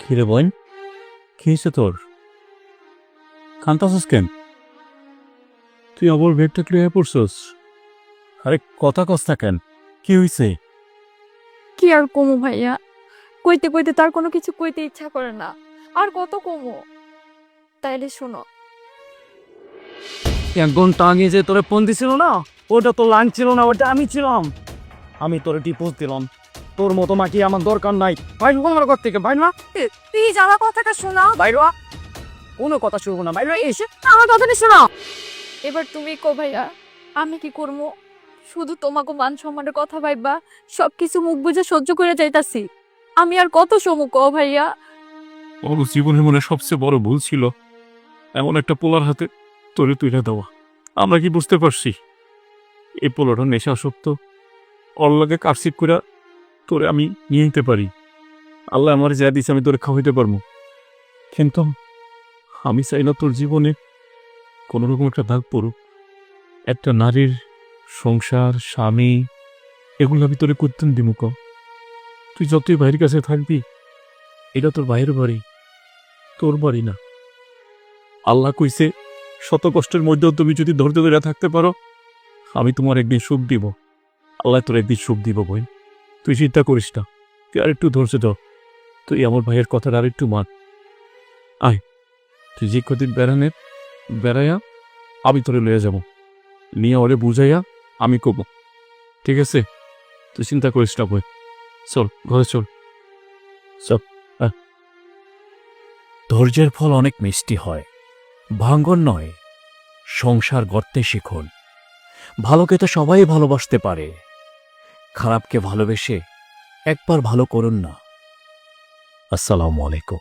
কিরে বোন, কি হয়েছে তোর? কান্তাছিস কেন? তুই আবার ব্যাগটা ক্লিয়ার পড়ছস? আরে কথা কস্তা কেন, কি হয়েছে? কি আর কমু ভাইয়া, কইতে কইতে তার কোনো কিছু কইতে ইচ্ছা করে না। আর কত কমু? তাইলে শোনো, 1 ঘন্টা আগে যে তোরে ফোন দিছিল না, ওটা তো লাইন ছিল না, ওটা আমি ছিলাম। আমি তোরে ডিপোজ দিলাম। তোর মতো মাটি আমার দরকার নাই। বাইর হ আমার ঘর থেকে, বাইর না। প্লিজ আমার কথাটা শোনাও। বাইর হ। কোনো কথা শুনবো না, বাইর হ, এসে। আমার কথাটা শোনাও। এবার তুমি কো ভাইয়া, আমি কি করবো? শুধু তোমাকে মান সম্মানের কথা ভাইবা সবকিছু মুখ বুঝে সহ্য করে যাইতাছি। আমি আর কত সমু কো ভাইয়া? ওর জীবনের মনে সবচেয়ে বড় ভুল ছিল এমন একটা পোলার হাতে তোরে তুলে দেওয়া। আমরা কি বুঝতে পারছি এই পোলাটা নেশাসক্ত, ওর লগে কারসিপ করে তোরে আমি নিয়ে নিতে পারি। আল্লাহ আমার যা দিছে আমি তোরে খাওয়াইতে পারবো, কিন্তু আমি চাই না তোর জীবনে কোনো রকম একটা দাগ পড়ুক। একটা নারীর সংসার, স্বামী, এগুলো আমি তোরে করতেন দিমুক। তুই যতই ভাইয়ের কাছে থাকবি, এটা তোর ভাইয়ের বাড়ি, তোর বাড়ি না। আল্লাহ কইছে শত কষ্টের মধ্যেও তুমি যদি ধৈর্য ধরে থাকতে পারো, আমি তোমার একদিন সুখ দিব। আল্লাহ তোর একদিন সুখ দিব বোন, তুই চিন্তা করিস না। তুই আর একটু ধৈর্য ধর, তুই আমার ভাইয়ের কথাটা আর একটু মান। আয়, তুই যে কদিন বেড়াইয়া আমি তোরে লইয়া যাব, নিয়ে ওরে বুঝাইয়া আমি কব, ঠিক আছে? তুই চিন্তা করিস না বোন, চল ঘরে চল। চল। ধৈর্যের ফল অনেক মিষ্টি হয়, ভাঙ্গন নয়। সংসার গড়তে শিখুন। ভালোকে তো সবাই ভালোবাসতে পারে, খারাপকে ভালোবেসে একবার ভালো করুন না। আসসালামু আলাইকুম।